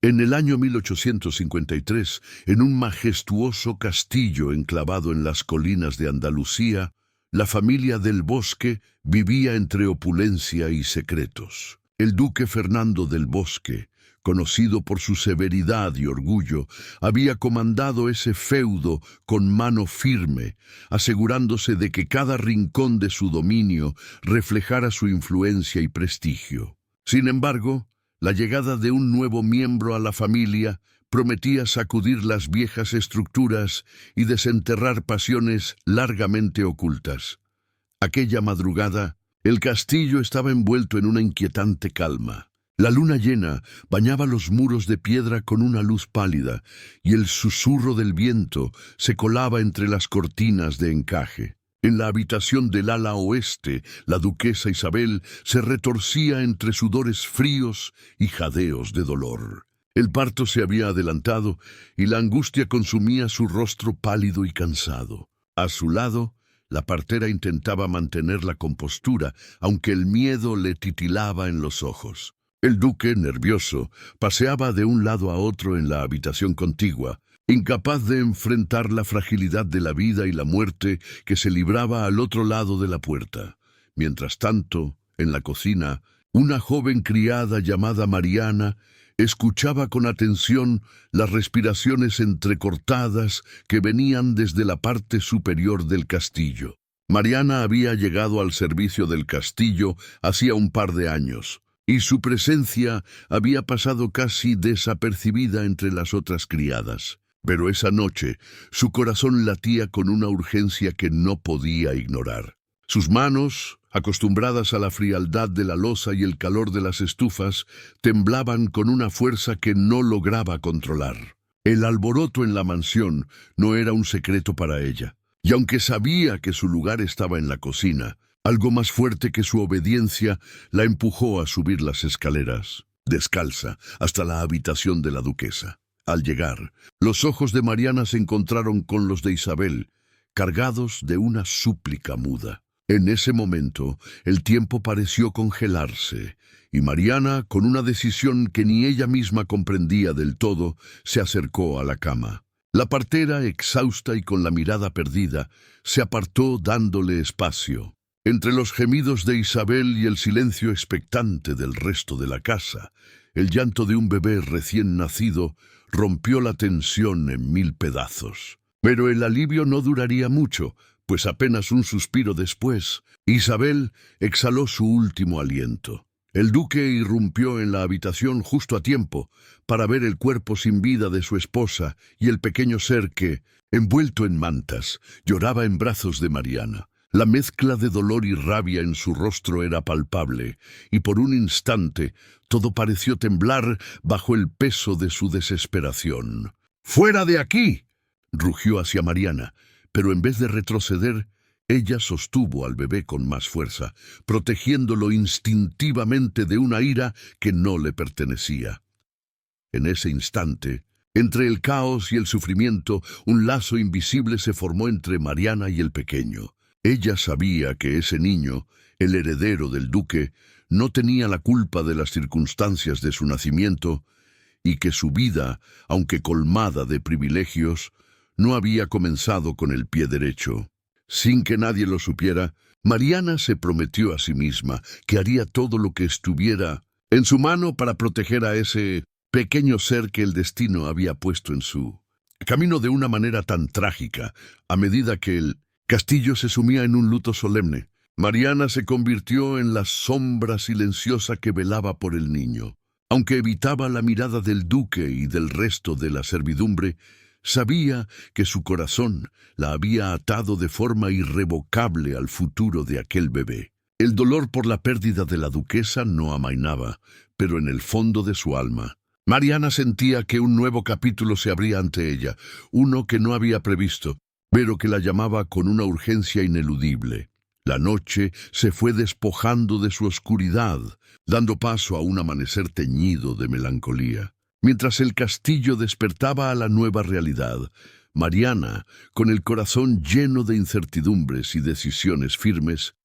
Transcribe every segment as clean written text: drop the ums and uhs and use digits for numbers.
En el año 1853, en un majestuoso castillo enclavado en las colinas de Andalucía, la familia del Bosque vivía entre opulencia y secretos. El duque Fernando del Bosque, conocido por su severidad y orgullo, había comandado ese feudo con mano firme, asegurándose de que cada rincón de su dominio reflejara su influencia y prestigio. Sin embargo, la llegada de un nuevo miembro a la familia prometía sacudir las viejas estructuras y desenterrar pasiones largamente ocultas. Aquella madrugada, el castillo estaba envuelto en una inquietante calma. La luna llena bañaba los muros de piedra con una luz pálida, y el susurro del viento se colaba entre las cortinas de encaje. En la habitación del ala oeste, la duquesa Isabel se retorcía entre sudores fríos y jadeos de dolor. El parto se había adelantado y la angustia consumía su rostro pálido y cansado. A su lado, la partera intentaba mantener la compostura, aunque el miedo le titilaba en los ojos. El duque, nervioso, paseaba de un lado a otro en la habitación contigua, incapaz de enfrentar la fragilidad de la vida y la muerte que se libraba al otro lado de la puerta. Mientras tanto, en la cocina, una joven criada llamada Mariana escuchaba con atención las respiraciones entrecortadas que venían desde la parte superior del castillo. Mariana había llegado al servicio del castillo hacía un par de años, y su presencia había pasado casi desapercibida entre las otras criadas. Pero esa noche su corazón latía con una urgencia que no podía ignorar. Sus manos, acostumbradas a la frialdad de la loza y el calor de las estufas, temblaban con una fuerza que no lograba controlar. El alboroto en la mansión no era un secreto para ella, y aunque sabía que su lugar estaba en la cocina, algo más fuerte que su obediencia la empujó a subir las escaleras, descalza, hasta la habitación de la duquesa. Al llegar, los ojos de Mariana se encontraron con los de Isabel, cargados de una súplica muda. En ese momento, el tiempo pareció congelarse, y Mariana, con una decisión que ni ella misma comprendía del todo, se acercó a la cama. La partera, exhausta y con la mirada perdida, se apartó dándole espacio. Entre los gemidos de Isabel y el silencio expectante del resto de la casa, el llanto de un bebé recién nacido rompió la tensión en 1000 pedazos. Pero el alivio no duraría mucho, pues apenas un suspiro después, Isabel exhaló su último aliento. El duque irrumpió en la habitación justo a tiempo para ver el cuerpo sin vida de su esposa y el pequeño ser que, envuelto en mantas, lloraba en brazos de Mariana. La mezcla de dolor y rabia en su rostro era palpable, y por un instante todo pareció temblar bajo el peso de su desesperación. «¡Fuera de aquí!», rugió hacia Mariana, pero en vez de retroceder, ella sostuvo al bebé con más fuerza, protegiéndolo instintivamente de una ira que no le pertenecía. En ese instante, entre el caos y el sufrimiento, un lazo invisible se formó entre Mariana y el pequeño. Ella sabía que ese niño, el heredero del duque, no tenía la culpa de las circunstancias de su nacimiento y que su vida, aunque colmada de privilegios, no había comenzado con el pie derecho. Sin que nadie lo supiera, Mariana se prometió a sí misma que haría todo lo que estuviera en su mano para proteger a ese pequeño ser que el destino había puesto en su camino de una manera tan trágica, a medida que el castillo se sumía en un luto solemne. Mariana se convirtió en la sombra silenciosa que velaba por el niño. Aunque evitaba la mirada del duque y del resto de la servidumbre, sabía que su corazón la había atado de forma irrevocable al futuro de aquel bebé. El dolor por la pérdida de la duquesa no amainaba, pero en el fondo de su alma, Mariana sentía que un nuevo capítulo se abría ante ella, uno que no había previsto, pero que la llamaba con una urgencia ineludible. La noche se fue despojando de su oscuridad, dando paso a un amanecer teñido de melancolía. Mientras el castillo despertaba a la nueva realidad, Mariana, con el corazón lleno de incertidumbres y decisiones firmes,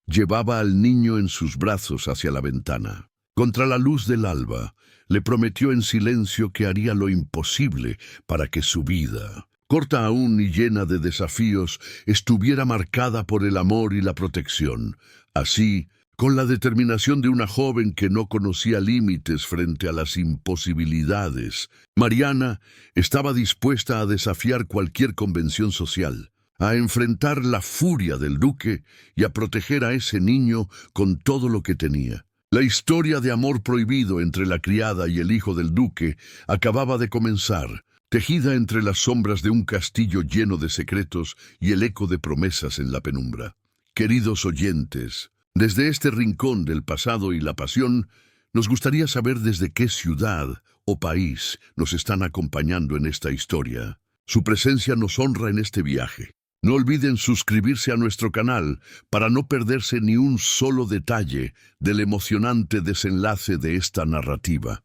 llevaba al niño en sus brazos hacia la ventana. Contra la luz del alba, le prometió en silencio que haría lo imposible para que su vida, corta aún y llena de desafíos, estuviera marcada por el amor y la protección. Así, con la determinación de una joven que no conocía límites frente a las imposibilidades, Mariana estaba dispuesta a desafiar cualquier convención social, a enfrentar la furia del duque y a proteger a ese niño con todo lo que tenía. La historia de amor prohibido entre la criada y el hijo del duque acababa de comenzar, tejida entre las sombras de un castillo lleno de secretos y el eco de promesas en la penumbra. Queridos oyentes, desde este rincón del pasado y la pasión, nos gustaría saber desde qué ciudad o país nos están acompañando en esta historia. Su presencia nos honra en este viaje. No olviden suscribirse a nuestro canal para no perderse ni un solo detalle del emocionante desenlace de esta narrativa.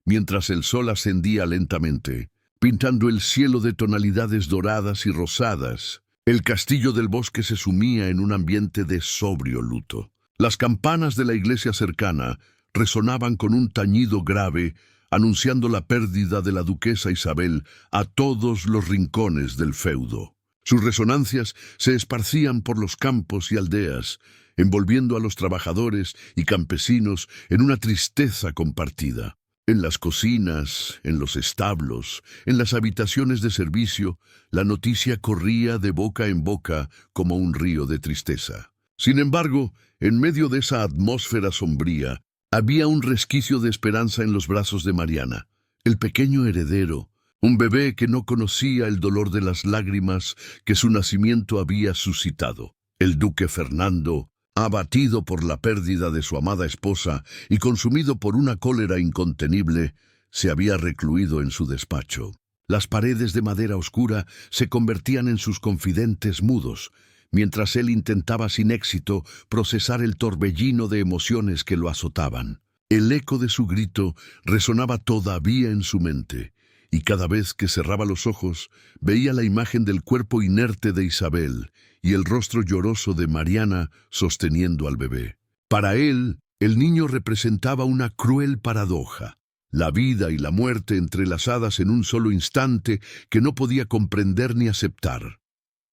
Mientras el sol ascendía lentamente, pintando el cielo de tonalidades doradas y rosadas, el castillo del bosque se sumía en un ambiente de sobrio luto. Las campanas de la iglesia cercana resonaban con un tañido grave, anunciando la pérdida de la duquesa Isabel a todos los rincones del feudo. Sus resonancias se esparcían por los campos y aldeas, envolviendo a los trabajadores y campesinos en una tristeza compartida. En las cocinas, en los establos, en las habitaciones de servicio, la noticia corría de boca en boca como un río de tristeza. Sin embargo, en medio de esa atmósfera sombría, había un resquicio de esperanza en los brazos de Mariana, el pequeño heredero, un bebé que no conocía el dolor de las lágrimas que su nacimiento había suscitado. El duque Fernando, abatido por la pérdida de su amada esposa y consumido por una cólera incontenible, se había recluido en su despacho. Las paredes de madera oscura se convertían en sus confidentes mudos, mientras él intentaba sin éxito procesar el torbellino de emociones que lo azotaban. El eco de su grito resonaba todavía en su mente, y cada vez que cerraba los ojos, veía la imagen del cuerpo inerte de Isabel y el rostro lloroso de Mariana sosteniendo al bebé. Para él, el niño representaba una cruel paradoja, la vida y la muerte entrelazadas en un solo instante que no podía comprender ni aceptar.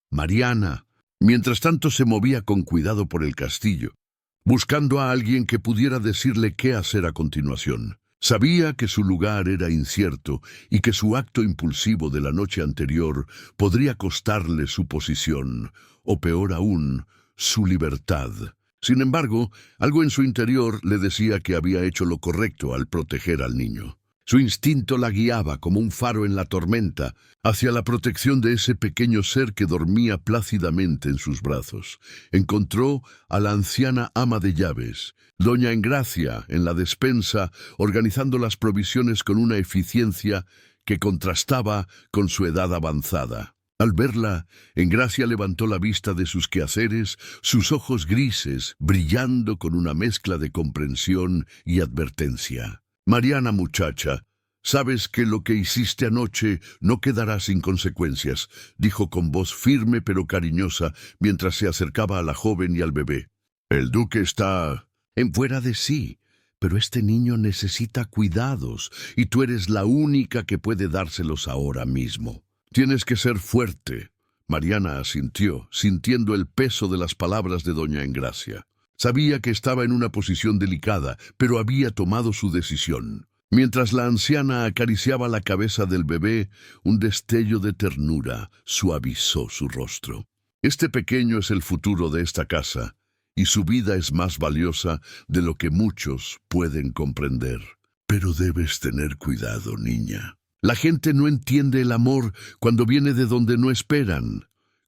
Mariana, mientras tanto, se movía con cuidado por el castillo, buscando a alguien que pudiera decirle qué hacer a continuación. Sabía que su lugar era incierto y que su acto impulsivo de la noche anterior podría costarle su posición, o peor aún, su libertad. Sin embargo, algo en su interior le decía que había hecho lo correcto al proteger al niño. Su instinto la guiaba como un faro en la tormenta hacia la protección de ese pequeño ser que dormía plácidamente en sus brazos. Encontró a la anciana ama de llaves, doña Engracia, en la despensa, organizando las provisiones con una eficiencia que contrastaba con su edad avanzada. Al verla, Engracia levantó la vista de sus quehaceres, sus ojos grises brillando con una mezcla de comprensión y advertencia. «Mariana, muchacha, sabes que lo que hiciste anoche no quedará sin consecuencias», dijo con voz firme pero cariñosa mientras se acercaba a la joven y al bebé. «El duque está en fuera de sí, pero este niño necesita cuidados y tú eres la única que puede dárselos ahora mismo. Tienes que ser fuerte». Mariana asintió, sintiendo el peso de las palabras de doña Engracia. Sabía que estaba en una posición delicada, pero había tomado su decisión. Mientras la anciana acariciaba la cabeza del bebé, un destello de ternura suavizó su rostro. «Este pequeño es el futuro de esta casa, y su vida es más valiosa de lo que muchos pueden comprender. Pero debes tener cuidado, niña. La gente no entiende el amor cuando viene de donde no esperan».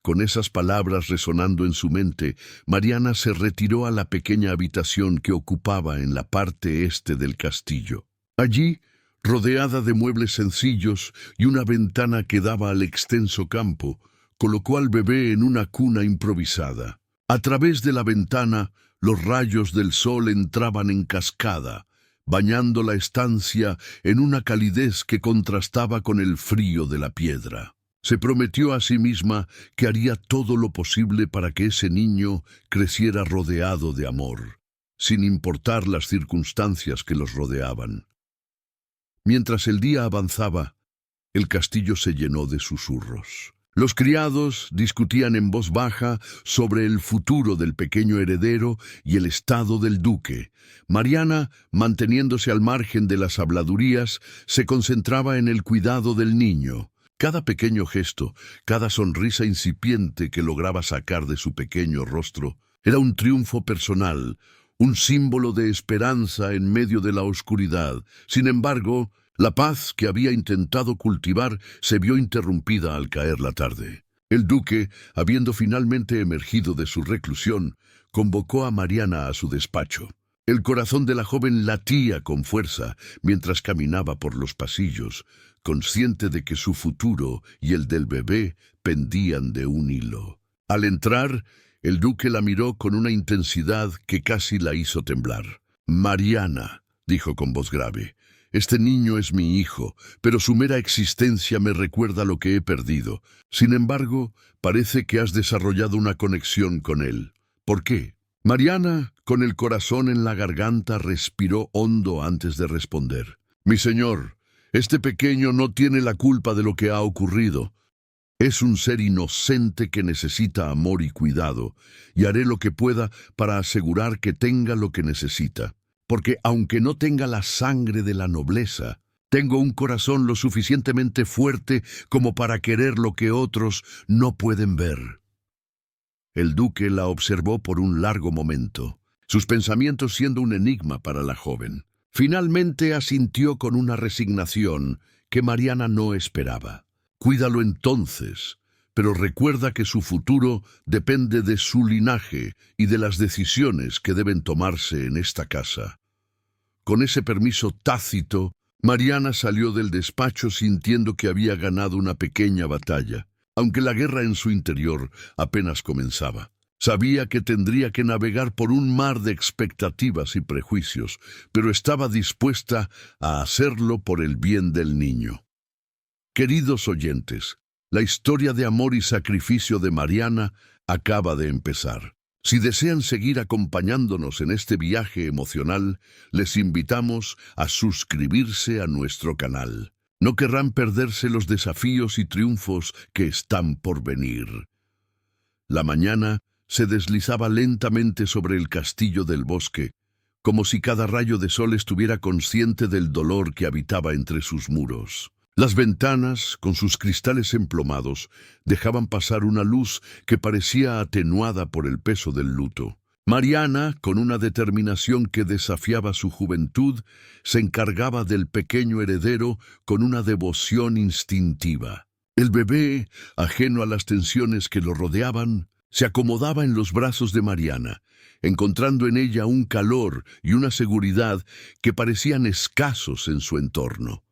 Con esas palabras resonando en su mente, Mariana se retiró a la pequeña habitación que ocupaba en la parte este del castillo. Allí, rodeada de muebles sencillos y una ventana que daba al extenso campo, colocó al bebé en una cuna improvisada. A través de la ventana, los rayos del sol entraban en cascada, bañando la estancia en una calidez que contrastaba con el frío de la piedra. Se prometió a sí misma que haría todo lo posible para que ese niño creciera rodeado de amor. sin importar las circunstancias que los rodeaban. Mientras el día avanzaba, el castillo se llenó de susurros. Los criados discutían en voz baja sobre el futuro del pequeño heredero y el estado del duque. Mariana, manteniéndose al margen de las habladurías, se concentraba en el cuidado del niño. Cada pequeño gesto, cada sonrisa incipiente que lograba sacar de su pequeño rostro, era un triunfo personal, un símbolo de esperanza en medio de la oscuridad. Sin embargo, la paz que había intentado cultivar se vio interrumpida al caer la tarde. El duque, habiendo finalmente emergido de su reclusión, convocó a Mariana a su despacho. El corazón de la joven latía con fuerza mientras caminaba por los pasillos, consciente de que su futuro y el del bebé pendían de un hilo. Al entrar, el duque la miró con una intensidad que casi la hizo temblar. «Mariana», dijo con voz grave, «este niño es mi hijo, pero su mera existencia me recuerda lo que he perdido. Sin embargo, parece que has desarrollado una conexión con él. ¿Por qué?» Mariana, con el corazón en la garganta, respiró hondo antes de responder. «Mi señor, este pequeño no tiene la culpa de lo que ha ocurrido. Es un ser inocente que necesita amor y cuidado, y haré lo que pueda para asegurar que tenga lo que necesita. Porque aunque no tenga la sangre de la nobleza, tengo un corazón lo suficientemente fuerte como para querer lo que otros no pueden ver». El duque la observó por un largo momento, sus pensamientos siendo un enigma para la joven. Finalmente asintió con una resignación que Mariana no esperaba. «Cuídalo entonces, pero recuerda que su futuro depende de su linaje y de las decisiones que deben tomarse en esta casa». Con ese permiso tácito, Mariana salió del despacho sintiendo que había ganado una pequeña batalla, aunque la guerra en su interior apenas comenzaba. Sabía que tendría que navegar por un mar de expectativas y prejuicios, pero estaba dispuesta a hacerlo por el bien del niño. Queridos oyentes, la historia de amor y sacrificio de Mariana acaba de empezar. Si desean seguir acompañándonos en este viaje emocional, les invitamos a suscribirse a nuestro canal. No querrán perderse los desafíos y triunfos que están por venir. La mañana se deslizaba lentamente sobre el castillo del bosque, como si cada rayo de sol estuviera consciente del dolor que habitaba entre sus muros. Las ventanas, con sus cristales emplomados, dejaban pasar una luz que parecía atenuada por el peso del luto. Mariana, con una determinación que desafiaba su juventud, se encargaba del pequeño heredero con una devoción instintiva. El bebé, ajeno a las tensiones que lo rodeaban, se acomodaba en los brazos de Mariana, encontrando en ella un calor y una seguridad que parecían escasos en su entorno.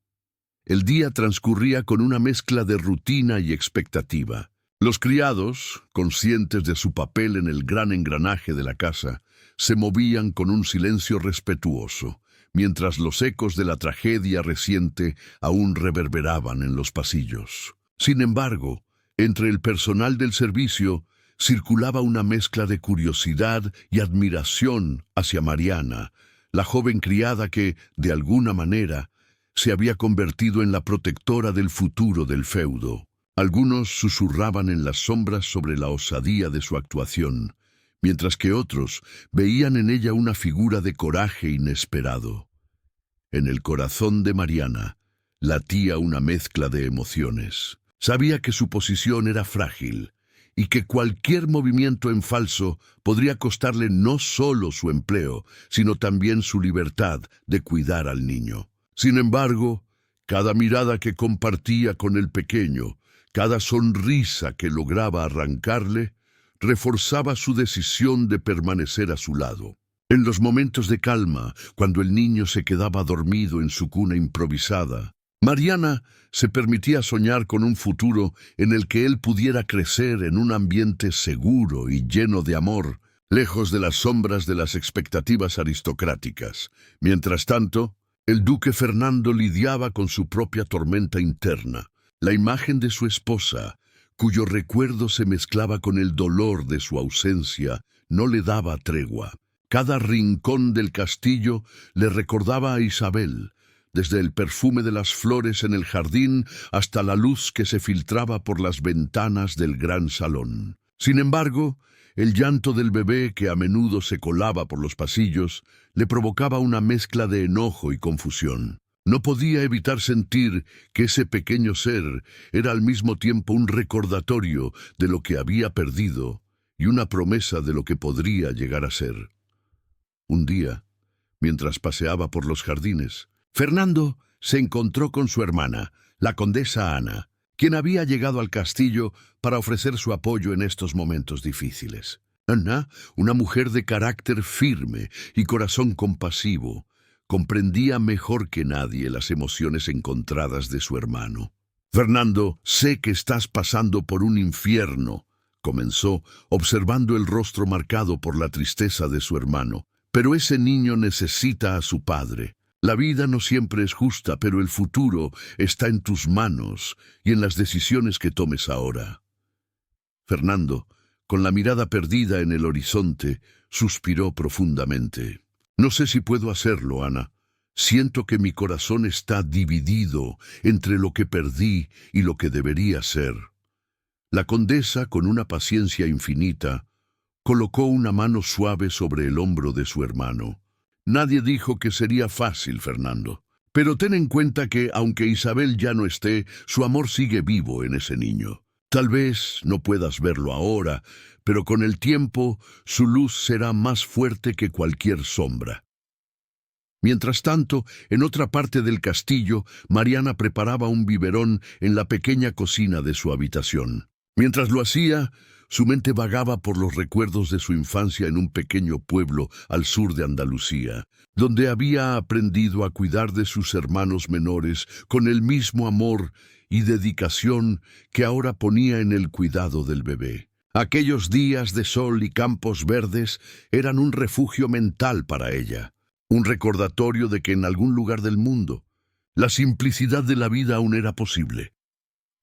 El día transcurría con una mezcla de rutina y expectativa. Los criados, conscientes de su papel en el gran engranaje de la casa, se movían con un silencio respetuoso, mientras los ecos de la tragedia reciente aún reverberaban en los pasillos. Sin embargo, entre el personal del servicio circulaba una mezcla de curiosidad y admiración hacia Mariana, la joven criada que, de alguna manera, se había convertido en la protectora del futuro del feudo. Algunos susurraban en las sombras sobre la osadía de su actuación, mientras que otros veían en ella una figura de coraje inesperado. En el corazón de Mariana latía una mezcla de emociones. Sabía que su posición era frágil y que cualquier movimiento en falso podría costarle no solo su empleo, sino también su libertad de cuidar al niño. Sin embargo, cada mirada que compartía con el pequeño, cada sonrisa que lograba arrancarle, reforzaba su decisión de permanecer a su lado. En los momentos de calma, cuando el niño se quedaba dormido en su cuna improvisada, Mariana se permitía soñar con un futuro en el que él pudiera crecer en un ambiente seguro y lleno de amor, lejos de las sombras de las expectativas aristocráticas. Mientras tanto, el duque Fernando lidiaba con su propia tormenta interna. La imagen de su esposa, cuyo recuerdo se mezclaba con el dolor de su ausencia, no le daba tregua. Cada rincón del castillo le recordaba a Isabel, desde el perfume de las flores en el jardín hasta la luz que se filtraba por las ventanas del gran salón. Sin embargo, el llanto del bebé, que a menudo se colaba por los pasillos, le provocaba una mezcla de enojo y confusión. No podía evitar sentir que ese pequeño ser era al mismo tiempo un recordatorio de lo que había perdido y una promesa de lo que podría llegar a ser. Un día, mientras paseaba por los jardines, Fernando se encontró con su hermana, la condesa Ana, quien había llegado al castillo para ofrecer su apoyo en estos momentos difíciles. Ana, una mujer de carácter firme y corazón compasivo, comprendía mejor que nadie las emociones encontradas de su hermano. «Fernando, sé que estás pasando por un infierno», comenzó, observando el rostro marcado por la tristeza de su hermano. «Pero ese niño necesita a su padre. La vida no siempre es justa, pero el futuro está en tus manos y en las decisiones que tomes ahora». Fernando, con la mirada perdida en el horizonte, suspiró profundamente. «No sé si puedo hacerlo, Ana. Siento que mi corazón está dividido entre lo que perdí y lo que debería ser». La condesa, con una paciencia infinita, colocó una mano suave sobre el hombro de su hermano. «Nadie dijo que sería fácil, Fernando. Pero ten en cuenta que, aunque Isabel ya no esté, su amor sigue vivo en ese niño. Tal vez no puedas verlo ahora, pero con el tiempo su luz será más fuerte que cualquier sombra». Mientras tanto, en otra parte del castillo, Mariana preparaba un biberón en la pequeña cocina de su habitación. Mientras lo hacía, su mente vagaba por los recuerdos de su infancia en un pequeño pueblo al sur de Andalucía, donde había aprendido a cuidar de sus hermanos menores con el mismo amor y dedicación que ahora ponía en el cuidado del bebé. Aquellos días de sol y campos verdes eran un refugio mental para ella, un recordatorio de que en algún lugar del mundo la simplicidad de la vida aún era posible.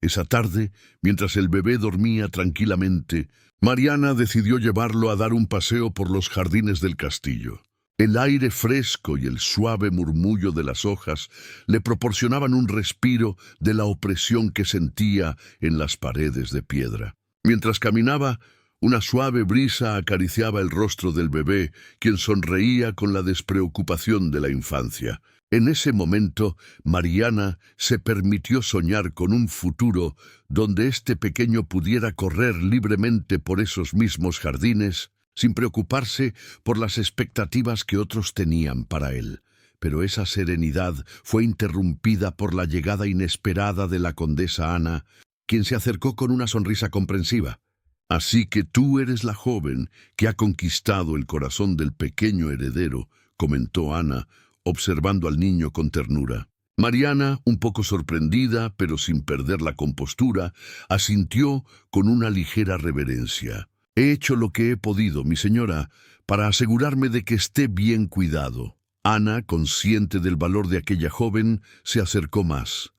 Esa tarde, mientras el bebé dormía tranquilamente, Mariana decidió llevarlo a dar un paseo por los jardines del castillo. El aire fresco y el suave murmullo de las hojas le proporcionaban un respiro de la opresión que sentía en las paredes de piedra. Mientras caminaba, una suave brisa acariciaba el rostro del bebé, quien sonreía con la despreocupación de la infancia. En ese momento, Mariana se permitió soñar con un futuro donde este pequeño pudiera correr libremente por esos mismos jardines, sin preocuparse por las expectativas que otros tenían para él. Pero esa serenidad fue interrumpida por la llegada inesperada de la condesa Ana, quien se acercó con una sonrisa comprensiva. «Así que tú eres la joven que ha conquistado el corazón del pequeño heredero», comentó Ana, observando al niño con ternura. Mariana, un poco sorprendida, pero sin perder la compostura, asintió con una ligera reverencia. «He hecho lo que he podido, mi señora, para asegurarme de que esté bien cuidado». Ana, consciente del valor de aquella joven, se acercó más.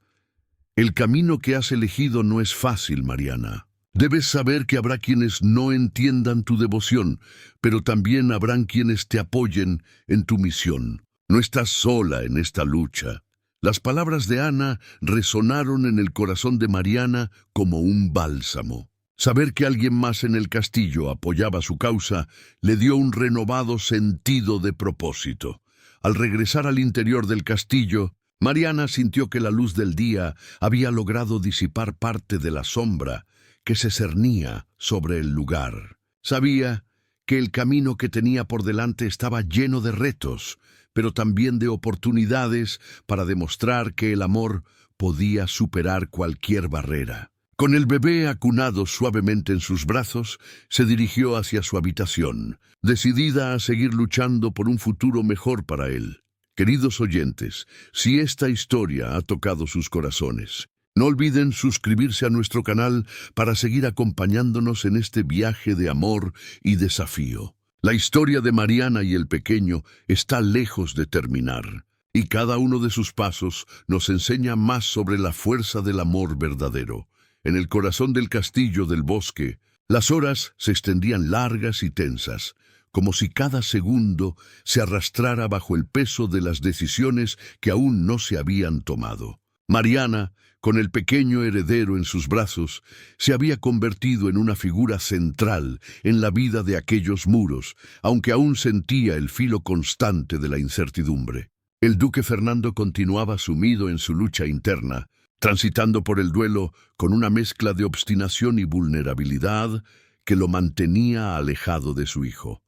«El camino que has elegido no es fácil, Mariana. Debes saber que habrá quienes no entiendan tu devoción, pero también habrán quienes te apoyen en tu misión. No estás sola en esta lucha». Las palabras de Ana resonaron en el corazón de Mariana como un bálsamo. Saber que alguien más en el castillo apoyaba su causa le dio un renovado sentido de propósito. Al regresar al interior del castillo, Mariana sintió que la luz del día había logrado disipar parte de la sombra que se cernía sobre el lugar. Sabía que el camino que tenía por delante estaba lleno de retos, pero también de oportunidades para demostrar que el amor podía superar cualquier barrera. Con el bebé acunado suavemente en sus brazos, se dirigió hacia su habitación, decidida a seguir luchando por un futuro mejor para él. Queridos oyentes, si esta historia ha tocado sus corazones, no olviden suscribirse a nuestro canal para seguir acompañándonos en este viaje de amor y desafío. La historia de Mariana y el pequeño está lejos de terminar, y cada uno de sus pasos nos enseña más sobre la fuerza del amor verdadero. En el corazón del castillo del bosque, las horas se extendían largas y tensas, como si cada segundo se arrastrara bajo el peso de las decisiones que aún no se habían tomado. Mariana, con el pequeño heredero en sus brazos, se había convertido en una figura central en la vida de aquellos muros, aunque aún sentía el filo constante de la incertidumbre. El duque Fernando continuaba sumido en su lucha interna, transitando por el duelo con una mezcla de obstinación y vulnerabilidad que lo mantenía alejado de su hijo.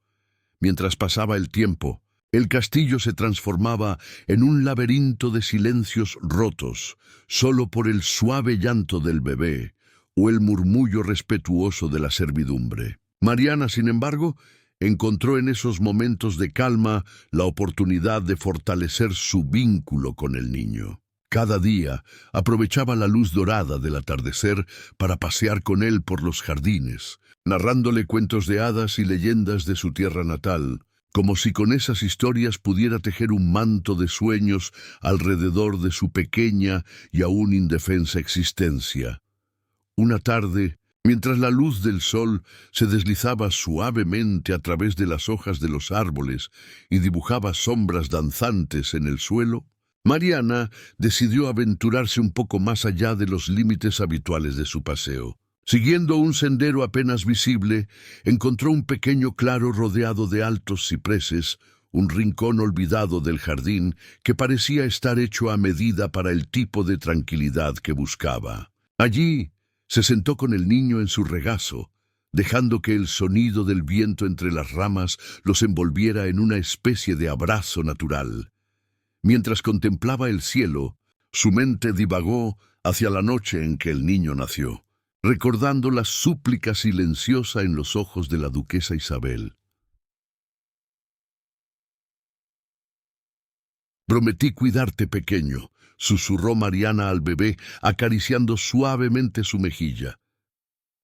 Mientras pasaba el tiempo, el castillo se transformaba en un laberinto de silencios rotos, solo por el suave llanto del bebé o el murmullo respetuoso de la servidumbre. Mariana, sin embargo, encontró en esos momentos de calma la oportunidad de fortalecer su vínculo con el niño. Cada día aprovechaba la luz dorada del atardecer para pasear con él por los jardines, narrándole cuentos de hadas y leyendas de su tierra natal, como si con esas historias pudiera tejer un manto de sueños alrededor de su pequeña y aún indefensa existencia. Una tarde, mientras la luz del sol se deslizaba suavemente a través de las hojas de los árboles y dibujaba sombras danzantes en el suelo, Mariana decidió aventurarse un poco más allá de los límites habituales de su paseo. Siguiendo un sendero apenas visible, encontró un pequeño claro rodeado de altos cipreses, un rincón olvidado del jardín que parecía estar hecho a medida para el tipo de tranquilidad que buscaba. Allí se sentó con el niño en su regazo, dejando que el sonido del viento entre las ramas los envolviera en una especie de abrazo natural. Mientras contemplaba el cielo, su mente divagó hacia la noche en que el niño nació, recordando la súplica silenciosa en los ojos de la duquesa Isabel. «Prometí cuidarte, pequeño», susurró Mariana al bebé, acariciando suavemente su mejilla.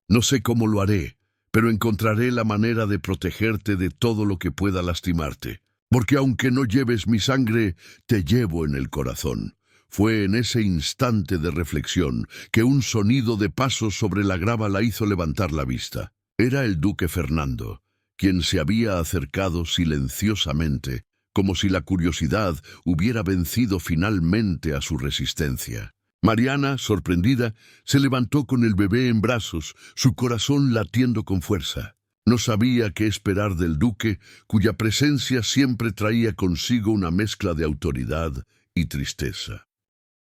«No sé cómo lo haré, pero encontraré la manera de protegerte de todo lo que pueda lastimarte. Porque aunque no lleves mi sangre, te llevo en el corazón». Fue en ese instante de reflexión que un sonido de pasos sobre la grava la hizo levantar la vista. Era el duque Fernando, quien se había acercado silenciosamente, como si la curiosidad hubiera vencido finalmente a su resistencia. Mariana, sorprendida, se levantó con el bebé en brazos, su corazón latiendo con fuerza. No sabía qué esperar del duque, cuya presencia siempre traía consigo una mezcla de autoridad y tristeza.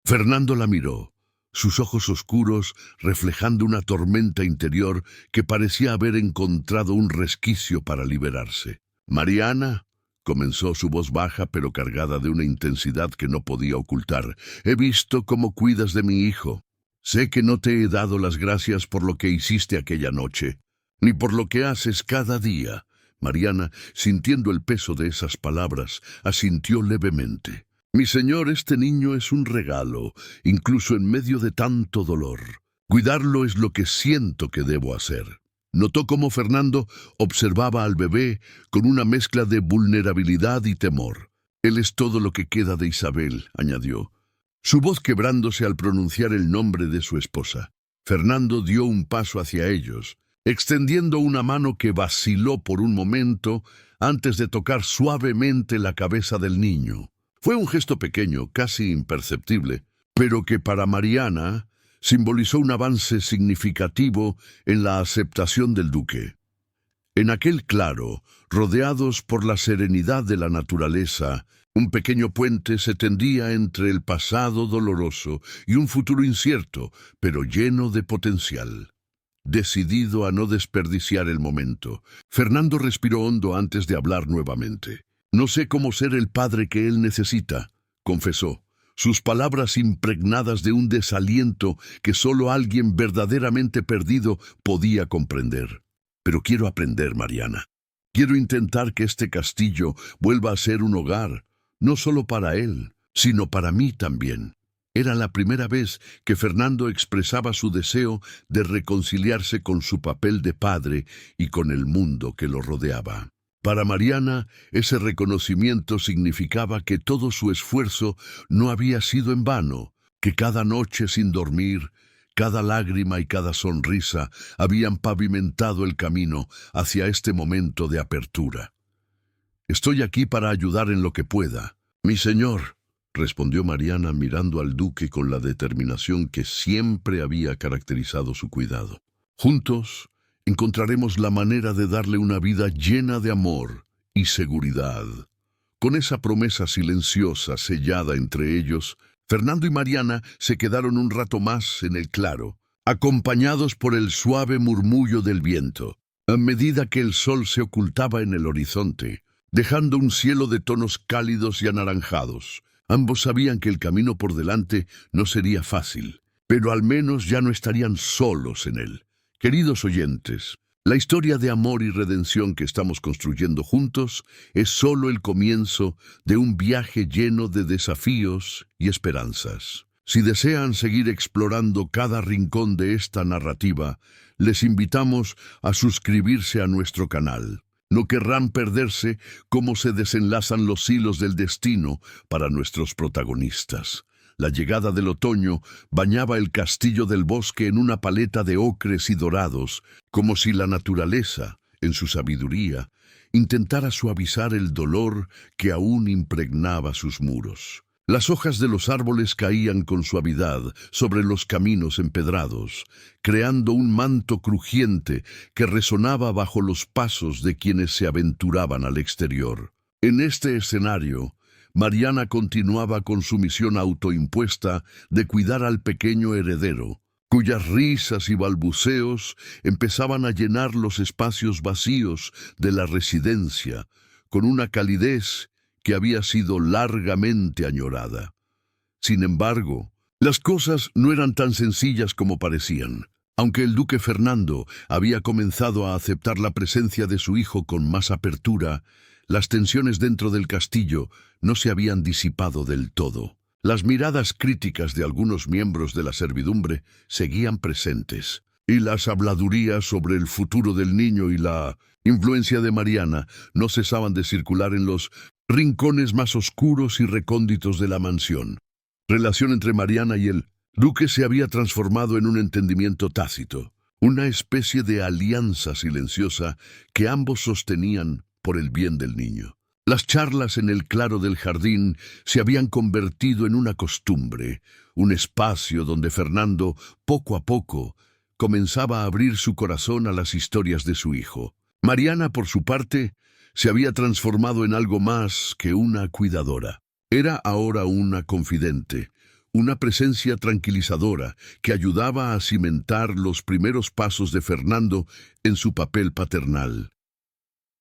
Fernando la miró, sus ojos oscuros reflejando una tormenta interior que parecía haber encontrado un resquicio para liberarse. «Mariana», comenzó su voz baja pero cargada de una intensidad que no podía ocultar, «he visto cómo cuidas de mi hijo. Sé que no te he dado las gracias por lo que hiciste aquella noche, ni por lo que haces cada día». Mariana, sintiendo el peso de esas palabras, asintió levemente. «Mi señor, este niño es un regalo, incluso en medio de tanto dolor. Cuidarlo es lo que siento que debo hacer». Notó cómo Fernando observaba al bebé con una mezcla de vulnerabilidad y temor. «Él es todo lo que queda de Isabel», añadió, su voz quebrándose al pronunciar el nombre de su esposa. Fernando dio un paso hacia ellos, extendiendo una mano que vaciló por un momento antes de tocar suavemente la cabeza del niño. Fue un gesto pequeño, casi imperceptible, pero que para Mariana simbolizó un avance significativo en la aceptación del duque. En aquel claro, rodeados por la serenidad de la naturaleza, un pequeño puente se tendía entre el pasado doloroso y un futuro incierto, pero lleno de potencial. Decidido a no desperdiciar el momento, Fernando respiró hondo antes de hablar nuevamente. «No sé cómo ser el padre que él necesita», confesó, sus palabras impregnadas de un desaliento que solo alguien verdaderamente perdido podía comprender. «Pero quiero aprender, Mariana. Quiero intentar que este castillo vuelva a ser un hogar, no solo para él, sino para mí también». Era la primera vez que Fernando expresaba su deseo de reconciliarse con su papel de padre y con el mundo que lo rodeaba. Para Mariana, ese reconocimiento significaba que todo su esfuerzo no había sido en vano, que cada noche sin dormir, cada lágrima y cada sonrisa habían pavimentado el camino hacia este momento de apertura. Estoy aquí para ayudar en lo que pueda. Mi señor, respondió Mariana mirando al duque con la determinación que siempre había caracterizado su cuidado. Juntos encontraremos la manera de darle una vida llena de amor y seguridad. Con esa promesa silenciosa sellada entre ellos, Fernando y Mariana se quedaron un rato más en el claro, acompañados por el suave murmullo del viento, a medida que el sol se ocultaba en el horizonte, dejando un cielo de tonos cálidos y anaranjados. Ambos sabían que el camino por delante no sería fácil, pero al menos ya no estarían solos en él. Queridos oyentes, la historia de amor y redención que estamos construyendo juntos es solo el comienzo de un viaje lleno de desafíos y esperanzas. Si desean seguir explorando cada rincón de esta narrativa, les invitamos a suscribirse a nuestro canal. No querrán perderse cómo se desenlazan los hilos del destino para nuestros protagonistas. La llegada del otoño bañaba el castillo del bosque en una paleta de ocres y dorados, como si la naturaleza, en su sabiduría, intentara suavizar el dolor que aún impregnaba sus muros. Las hojas de los árboles caían con suavidad sobre los caminos empedrados, creando un manto crujiente que resonaba bajo los pasos de quienes se aventuraban al exterior. En este escenario, Mariana continuaba con su misión autoimpuesta de cuidar al pequeño heredero, cuyas risas y balbuceos empezaban a llenar los espacios vacíos de la residencia con una calidez que había sido largamente añorada. Sin embargo, las cosas no eran tan sencillas como parecían. Aunque el duque Fernando había comenzado a aceptar la presencia de su hijo con más apertura, las tensiones dentro del castillo no se habían disipado del todo. Las miradas críticas de algunos miembros de la servidumbre seguían presentes, y las habladurías sobre el futuro del niño y la influencia de Mariana no cesaban de circular en los rincones más oscuros y recónditos de la mansión. La relación entre Mariana y el duque se había transformado en un entendimiento tácito, una especie de alianza silenciosa que ambos sostenían por el bien del niño. Las charlas en el claro del jardín se habían convertido en una costumbre, un espacio donde Fernando, poco a poco, comenzaba a abrir su corazón a las historias de su hijo. Mariana, por su parte, se había transformado en algo más que una cuidadora. Era ahora una confidente, una presencia tranquilizadora que ayudaba a cimentar los primeros pasos de Fernando en su papel paternal.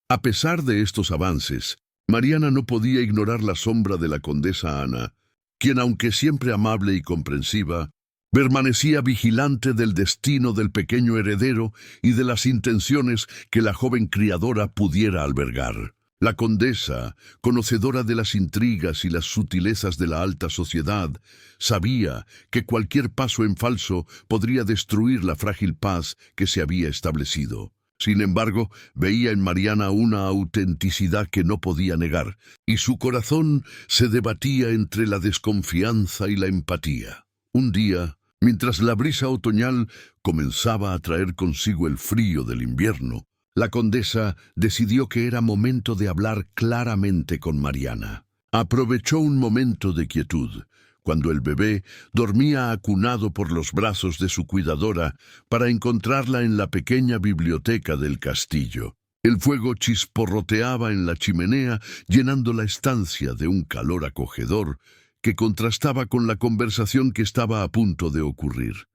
A pesar de estos avances, Mariana no podía ignorar la sombra de la condesa Ana, quien, aunque siempre amable y comprensiva, permanecía vigilante del destino del pequeño heredero y de las intenciones que la joven criadora pudiera albergar. La condesa, conocedora de las intrigas y las sutilezas de la alta sociedad, sabía que cualquier paso en falso podría destruir la frágil paz que se había establecido. Sin embargo, veía en Mariana una autenticidad que no podía negar, y su corazón se debatía entre la desconfianza y la empatía. Un día, mientras la brisa otoñal comenzaba a traer consigo el frío del invierno, la condesa decidió que era momento de hablar claramente con Mariana. Aprovechó un momento de quietud, cuando el bebé dormía acunado por los brazos de su cuidadora, para encontrarla en la pequeña biblioteca del castillo. El fuego chisporroteaba en la chimenea, llenando la estancia de un calor acogedor que contrastaba con la conversación que estaba a punto de ocurrir.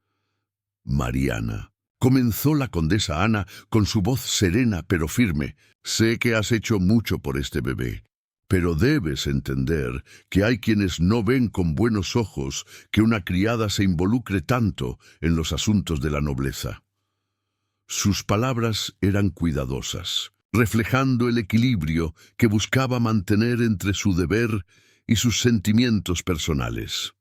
Mariana, comenzó la condesa Ana con su voz serena pero firme. Sé que has hecho mucho por este bebé, pero debes entender que hay quienes no ven con buenos ojos que una criada se involucre tanto en los asuntos de la nobleza. Sus palabras eran cuidadosas, reflejando el equilibrio que buscaba mantener entre su deber y sus sentimientos personales.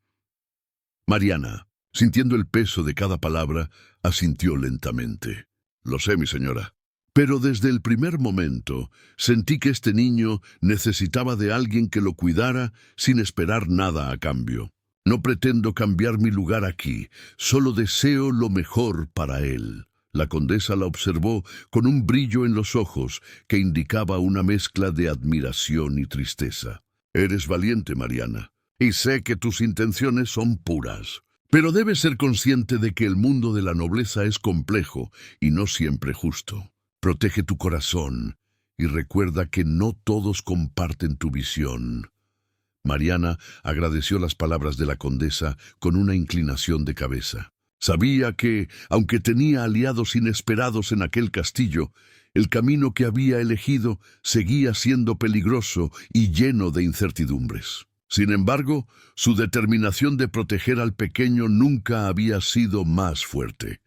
Mariana, sintiendo el peso de cada palabra, asintió lentamente. Lo sé, mi señora. Pero desde el primer momento sentí que este niño necesitaba de alguien que lo cuidara sin esperar nada a cambio. No pretendo cambiar mi lugar aquí, solo deseo lo mejor para él. La condesa la observó con un brillo en los ojos que indicaba una mezcla de admiración y tristeza. «Eres valiente, Mariana, y sé que tus intenciones son puras. Pero debes ser consciente de que el mundo de la nobleza es complejo y no siempre justo. Protege tu corazón y recuerda que no todos comparten tu visión». Mariana agradeció las palabras de la condesa con una inclinación de cabeza. Sabía que, aunque tenía aliados inesperados en aquel castillo, el camino que había elegido seguía siendo peligroso y lleno de incertidumbres. Sin embargo, su determinación de proteger al pequeño nunca había sido más fuerte.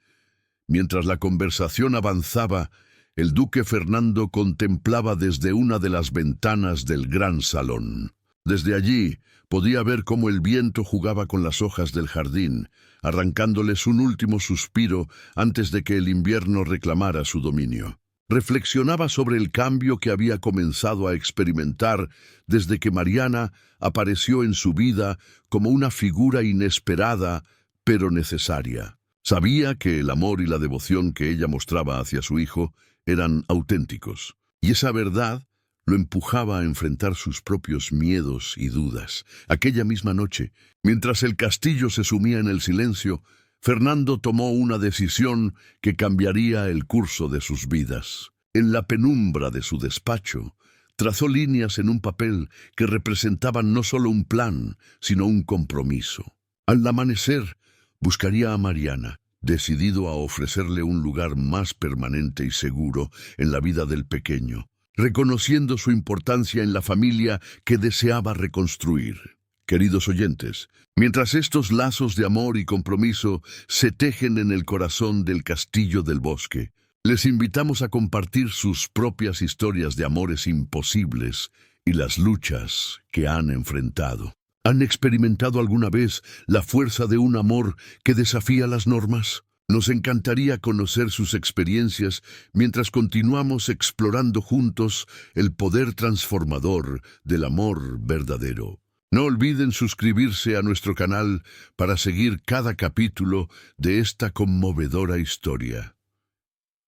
Mientras la conversación avanzaba, el duque Fernando contemplaba desde una de las ventanas del gran salón. Desde allí podía ver cómo el viento jugaba con las hojas del jardín, arrancándoles un último suspiro antes de que el invierno reclamara su dominio. Reflexionaba sobre el cambio que había comenzado a experimentar desde que Mariana apareció en su vida como una figura inesperada, pero necesaria. Sabía que el amor y la devoción que ella mostraba hacia su hijo eran auténticos, y esa verdad lo empujaba a enfrentar sus propios miedos y dudas. Aquella misma noche, mientras el castillo se sumía en el silencio, Fernando tomó una decisión que cambiaría el curso de sus vidas. En la penumbra de su despacho, trazó líneas en un papel que representaban no solo un plan, sino un compromiso. Al amanecer, buscaría a Mariana, decidido a ofrecerle un lugar más permanente y seguro en la vida del pequeño, reconociendo su importancia en la familia que deseaba reconstruir. Queridos oyentes, mientras estos lazos de amor y compromiso se tejen en el corazón del Castillo del Bosque, les invitamos a compartir sus propias historias de amores imposibles y las luchas que han enfrentado. ¿Han experimentado alguna vez la fuerza de un amor que desafía las normas? Nos encantaría conocer sus experiencias mientras continuamos explorando juntos el poder transformador del amor verdadero. No olviden suscribirse a nuestro canal para seguir cada capítulo de esta conmovedora historia.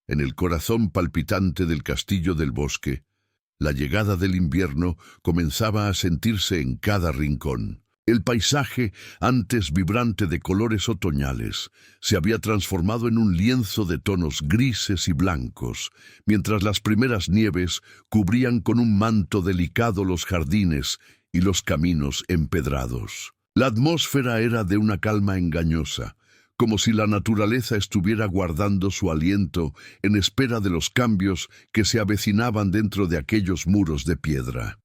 En el corazón palpitante del Castillo del Bosque, la llegada del invierno comenzaba a sentirse en cada rincón. El paisaje, antes vibrante de colores otoñales, se había transformado en un lienzo de tonos grises y blancos, mientras las primeras nieves cubrían con un manto delicado los jardines y los caminos empedrados. La atmósfera era de una calma engañosa, como si la naturaleza estuviera guardando su aliento en espera de los cambios que se avecinaban dentro de aquellos muros de piedra.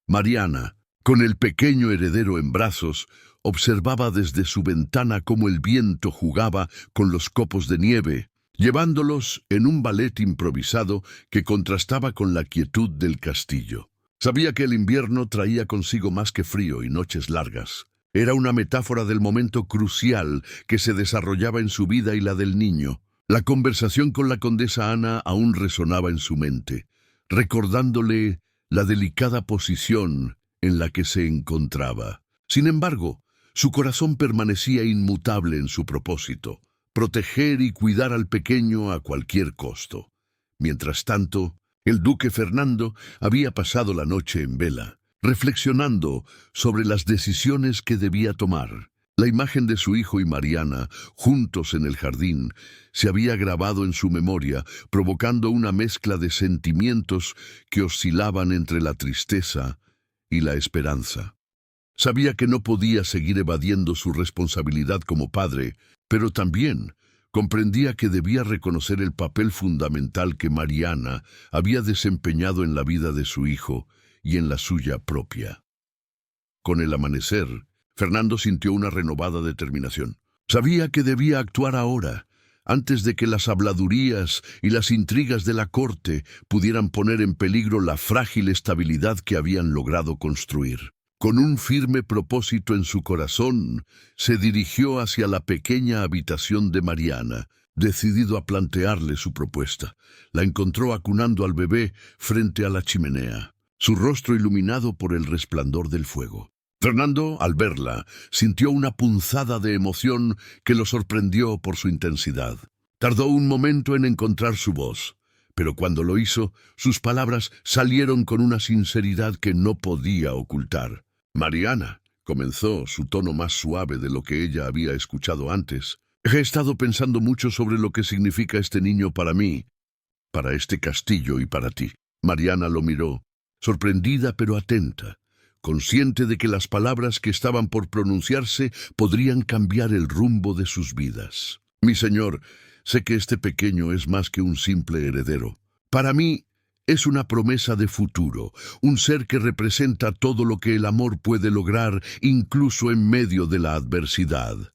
Mariana, con el pequeño heredero en brazos, observaba desde su ventana cómo el viento jugaba con los copos de nieve, llevándolos en un ballet improvisado que contrastaba con la quietud del castillo. Sabía que el invierno traía consigo más que frío y noches largas. Era una metáfora del momento crucial que se desarrollaba en su vida y la del niño. La conversación con la condesa Ana aún resonaba en su mente, recordándole la delicada posición en la que se encontraba. Sin embargo, su corazón permanecía inmutable en su propósito, proteger y cuidar al pequeño a cualquier costo. Mientras tanto, el duque Fernando había pasado la noche en vela, reflexionando sobre las decisiones que debía tomar. La imagen de su hijo y Mariana, juntos en el jardín, se había grabado en su memoria, provocando una mezcla de sentimientos que oscilaban entre la tristeza y la esperanza. Sabía que no podía seguir evadiendo su responsabilidad como padre, pero también comprendía que debía reconocer el papel fundamental que Mariana había desempeñado en la vida de su hijo y en la suya propia. Con el amanecer, Fernando sintió una renovada determinación. Sabía que debía actuar ahora, antes de que las habladurías y las intrigas de la corte pudieran poner en peligro la frágil estabilidad que habían logrado construir. Con un firme propósito en su corazón, se dirigió hacia la pequeña habitación de Mariana, decidido a plantearle su propuesta. La encontró acunando al bebé frente a la chimenea, su rostro iluminado por el resplandor del fuego. Fernando, al verla, sintió una punzada de emoción que lo sorprendió por su intensidad. Tardó un momento en encontrar su voz, pero cuando lo hizo, sus palabras salieron con una sinceridad que no podía ocultar. Mariana, comenzó, su tono más suave de lo que ella había escuchado antes. He estado pensando mucho sobre lo que significa este niño para mí, para este castillo y para ti. Mariana lo miró, sorprendida pero atenta, consciente de que las palabras que estaban por pronunciarse podrían cambiar el rumbo de sus vidas. Mi señor, sé que este pequeño es más que un simple heredero. Para mí, es una promesa de futuro, un ser que representa todo lo que el amor puede lograr, incluso en medio de la adversidad.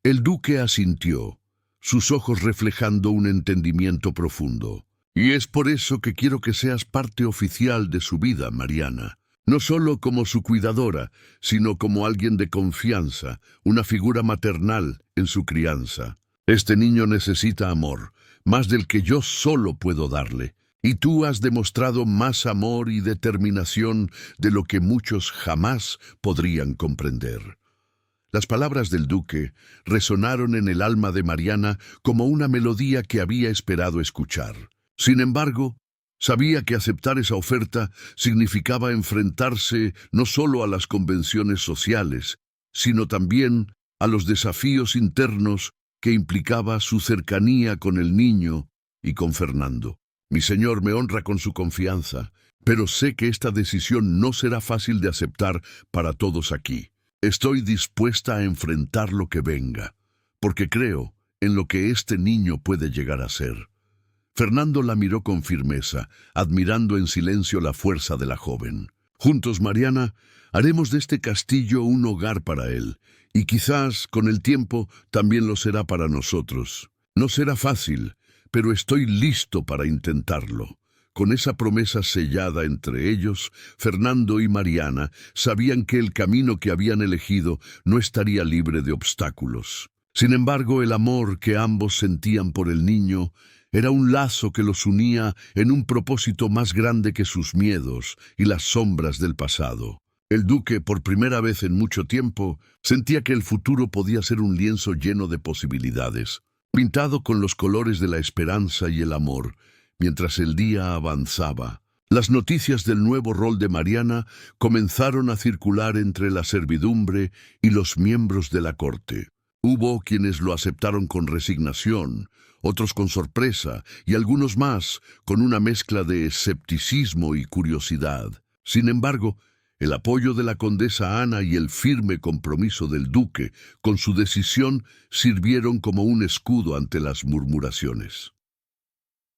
El duque asintió, sus ojos reflejando un entendimiento profundo. Y es por eso que quiero que seas parte oficial de su vida, Mariana. No solo como su cuidadora, sino como alguien de confianza, una figura maternal en su crianza. Este niño necesita amor, más del que yo solo puedo darle. Y tú has demostrado más amor y determinación de lo que muchos jamás podrían comprender. Las palabras del duque resonaron en el alma de Mariana como una melodía que había esperado escuchar. Sin embargo, sabía que aceptar esa oferta significaba enfrentarse no solo a las convenciones sociales, sino también a los desafíos internos que implicaba su cercanía con el niño y con Fernando. Mi señor me honra con su confianza, pero sé que esta decisión no será fácil de aceptar para todos aquí. Estoy dispuesta a enfrentar lo que venga, porque creo en lo que este niño puede llegar a ser. Fernando la miró con firmeza, admirando en silencio la fuerza de la joven. Juntos, Mariana, haremos de este castillo un hogar para él, y quizás, con el tiempo, también lo será para nosotros. No será fácil, pero estoy listo para intentarlo. Con esa promesa sellada entre ellos, Fernando y Mariana sabían que el camino que habían elegido no estaría libre de obstáculos. Sin embargo, el amor que ambos sentían por el niño era un lazo que los unía en un propósito más grande que sus miedos y las sombras del pasado. El duque, por primera vez en mucho tiempo, sentía que el futuro podía ser un lienzo lleno de posibilidades, pintado con los colores de la esperanza y el amor. Mientras el día avanzaba, las noticias del nuevo rol de Mariana comenzaron a circular entre la servidumbre y los miembros de la corte. Hubo quienes lo aceptaron con resignación, otros con sorpresa y algunos más con una mezcla de escepticismo y curiosidad. Sin embargo, el apoyo de la condesa Ana y el firme compromiso del duque con su decisión sirvieron como un escudo ante las murmuraciones.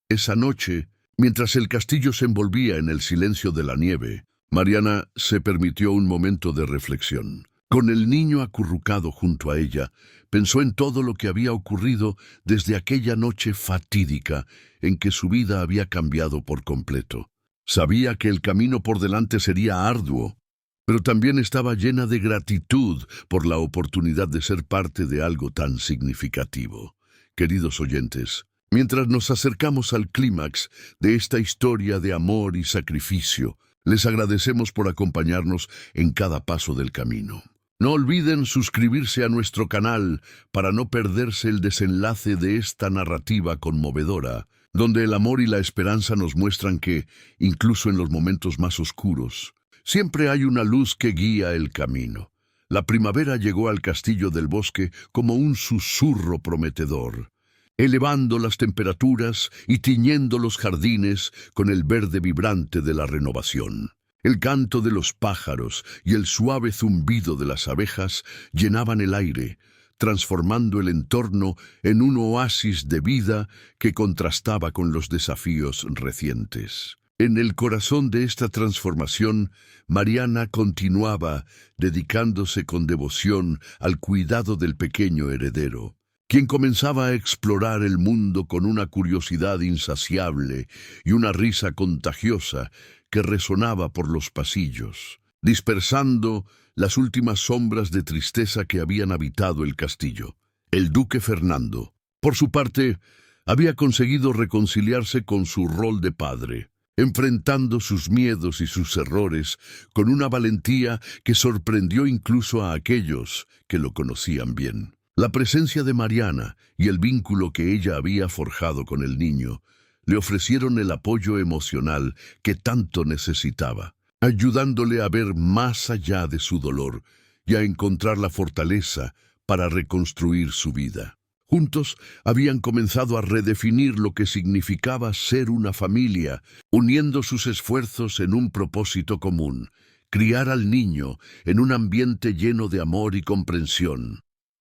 Esa noche, mientras el castillo se envolvía en el silencio de la nieve, Mariana se permitió un momento de reflexión. Con el niño acurrucado junto a ella, pensó en todo lo que había ocurrido desde aquella noche fatídica en que su vida había cambiado por completo. Sabía que el camino por delante sería arduo, pero también estaba llena de gratitud por la oportunidad de ser parte de algo tan significativo. Queridos oyentes, mientras nos acercamos al clímax de esta historia de amor y sacrificio, les agradecemos por acompañarnos en cada paso del camino. No olviden suscribirse a nuestro canal para no perderse el desenlace de esta narrativa conmovedora, donde el amor y la esperanza nos muestran que, incluso en los momentos más oscuros, siempre hay una luz que guía el camino. La primavera llegó al castillo del bosque como un susurro prometedor, elevando las temperaturas y tiñendo los jardines con el verde vibrante de la renovación. El canto de los pájaros y el suave zumbido de las abejas llenaban el aire, transformando el entorno en un oasis de vida que contrastaba con los desafíos recientes. En el corazón de esta transformación, Mariana continuaba dedicándose con devoción al cuidado del pequeño heredero, quien comenzaba a explorar el mundo con una curiosidad insaciable y una risa contagiosa que resonaba por los pasillos, dispersando las últimas sombras de tristeza que habían habitado el castillo. El duque Fernando, por su parte, había conseguido reconciliarse con su rol de padre, enfrentando sus miedos y sus errores con una valentía que sorprendió incluso a aquellos que lo conocían bien. La presencia de Mariana y el vínculo que ella había forjado con el niño le ofrecieron el apoyo emocional que tanto necesitaba, ayudándole a ver más allá de su dolor y a encontrar la fortaleza para reconstruir su vida. Juntos habían comenzado a redefinir lo que significaba ser una familia, uniendo sus esfuerzos en un propósito común: criar al niño en un ambiente lleno de amor y comprensión.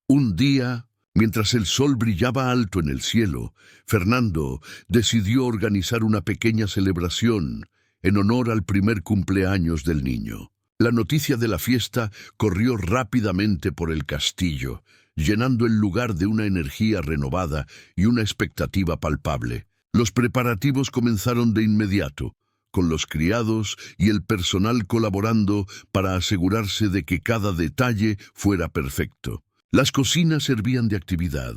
Un día, mientras el sol brillaba alto en el cielo, Fernando decidió organizar una pequeña celebración en honor al primer cumpleaños del niño. La noticia de la fiesta corrió rápidamente por el castillo, llenando el lugar de una energía renovada y una expectativa palpable. Los preparativos comenzaron de inmediato, con los criados y el personal colaborando para asegurarse de que cada detalle fuera perfecto. Las cocinas servían de actividad,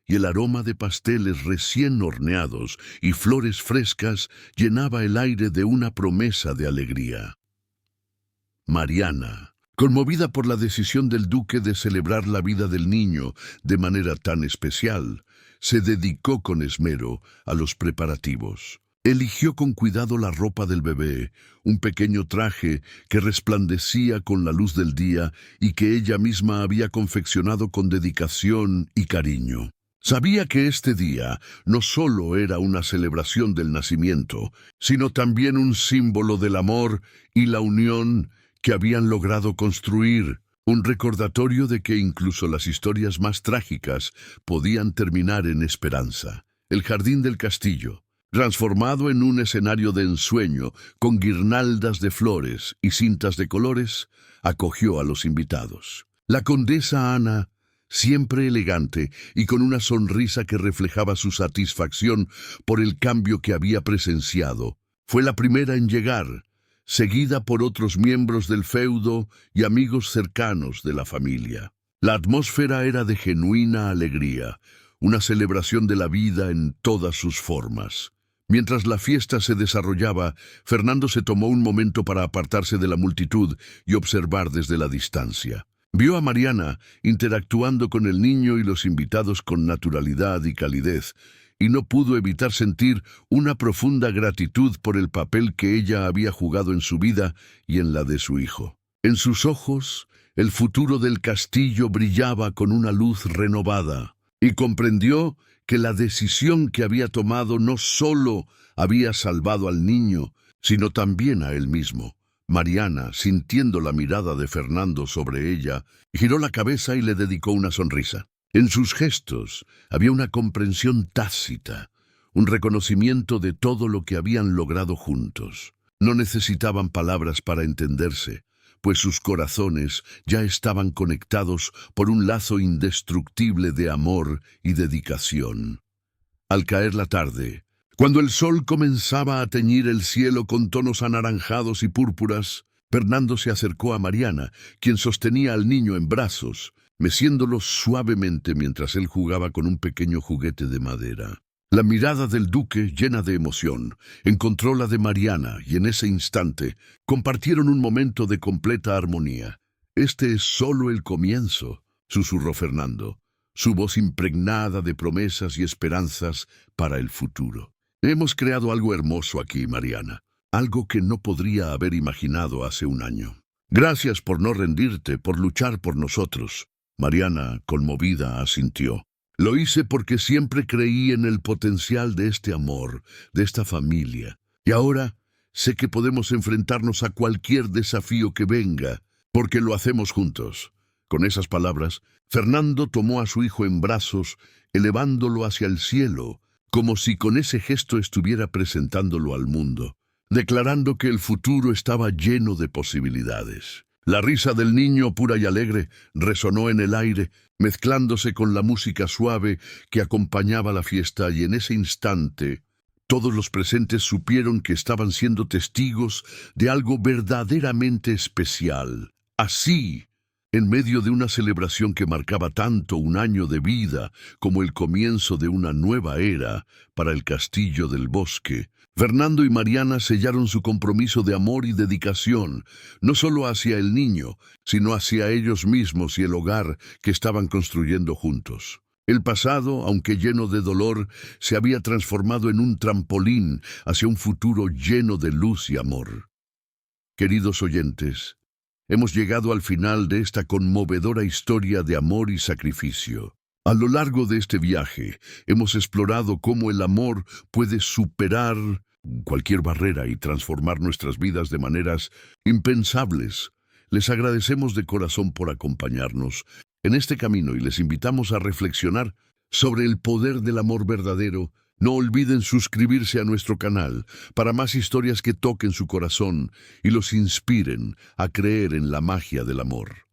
y el aroma de pasteles recién horneados y flores frescas llenaba el aire de una promesa de alegría. Mariana, conmovida por la decisión del duque de celebrar la vida del niño de manera tan especial, se dedicó con esmero a los preparativos. Eligió con cuidado la ropa del bebé, un pequeño traje que resplandecía con la luz del día y que ella misma había confeccionado con dedicación y cariño. Sabía que este día no solo era una celebración del nacimiento, sino también un símbolo del amor y la unión que habían logrado construir, un recordatorio de que incluso las historias más trágicas podían terminar en esperanza. El jardín del castillo, transformado en un escenario de ensueño con guirnaldas de flores y cintas de colores, acogió a los invitados. La condesa Ana, siempre elegante y con una sonrisa que reflejaba su satisfacción por el cambio que había presenciado, fue la primera en llegar, seguida por otros miembros del feudo y amigos cercanos de la familia. La atmósfera era de genuina alegría, una celebración de la vida en todas sus formas. Mientras la fiesta se desarrollaba, Fernando se tomó un momento para apartarse de la multitud y observar desde la distancia. Vio a Mariana interactuando con el niño y los invitados con naturalidad y calidez, y no pudo evitar sentir una profunda gratitud por el papel que ella había jugado en su vida y en la de su hijo. En sus ojos, el futuro del castillo brillaba con una luz renovada, y comprendió que la decisión que había tomado no solo había salvado al niño, sino también a él mismo. Mariana, sintiendo la mirada de Fernando sobre ella, giró la cabeza y le dedicó una sonrisa. En sus gestos había una comprensión tácita, un reconocimiento de todo lo que habían logrado juntos. No necesitaban palabras para entenderse, pues sus corazones ya estaban conectados por un lazo indestructible de amor y dedicación. Al caer la tarde, cuando el sol comenzaba a teñir el cielo con tonos anaranjados y púrpuras, Fernando se acercó a Mariana, quien sostenía al niño en brazos, meciéndolo suavemente mientras él jugaba con un pequeño juguete de madera. La mirada del duque, llena de emoción, encontró la de Mariana y en ese instante compartieron un momento de completa armonía. «Este es solo el comienzo», susurró Fernando, su voz impregnada de promesas y esperanzas para el futuro. «Hemos creado algo hermoso aquí, Mariana, algo que no podría haber imaginado hace un año. Gracias por no rendirte, por luchar por nosotros». Mariana, conmovida, asintió. «Lo hice porque siempre creí en el potencial de este amor, de esta familia. Y ahora sé que podemos enfrentarnos a cualquier desafío que venga, porque lo hacemos juntos». Con esas palabras, Fernando tomó a su hijo en brazos, elevándolo hacia el cielo, como si con ese gesto estuviera presentándolo al mundo, declarando que el futuro estaba lleno de posibilidades. La risa del niño, pura y alegre, resonó en el aire, mezclándose con la música suave que acompañaba la fiesta, y en ese instante todos los presentes supieron que estaban siendo testigos de algo verdaderamente especial. Así, en medio de una celebración que marcaba tanto un año de vida como el comienzo de una nueva era para el Castillo del Bosque, Fernando y Mariana sellaron su compromiso de amor y dedicación, no solo hacia el niño, sino hacia ellos mismos y el hogar que estaban construyendo juntos. El pasado, aunque lleno de dolor, se había transformado en un trampolín hacia un futuro lleno de luz y amor. Queridos oyentes, hemos llegado al final de esta conmovedora historia de amor y sacrificio. A lo largo de este viaje, hemos explorado cómo el amor puede superar cualquier barrera y transformar nuestras vidas de maneras impensables. Les agradecemos de corazón por acompañarnos en este camino y les invitamos a reflexionar sobre el poder del amor verdadero. No olviden suscribirse a nuestro canal para más historias que toquen su corazón y los inspiren a creer en la magia del amor.